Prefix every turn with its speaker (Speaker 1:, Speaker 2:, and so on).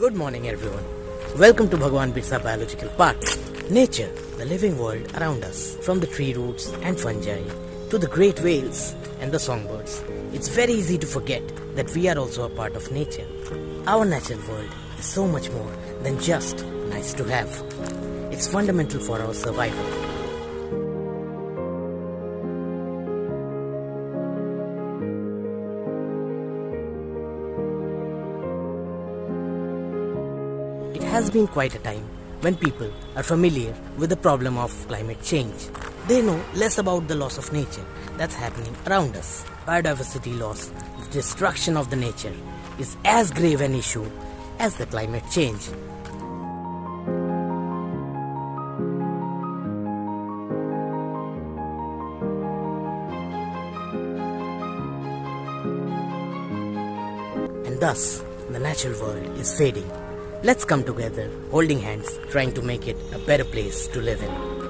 Speaker 1: Good morning everyone. Welcome to Bhagwan Birsa Biological Park. Nature, the living world around us, from the tree roots and fungi to the great whales and the songbirds. It's very easy to forget that we are also a part of nature. Our natural world is so much more than just nice to have. It's fundamental for our survival. It has been quite a time when people are familiar with the problem of climate change. They know less about the loss of nature that's happening around us. Biodiversity loss, the destruction of the nature, is as grave an issue as the climate change. And thus, the natural world is fading. Let's come together, holding hands, trying to make it a better place to live in.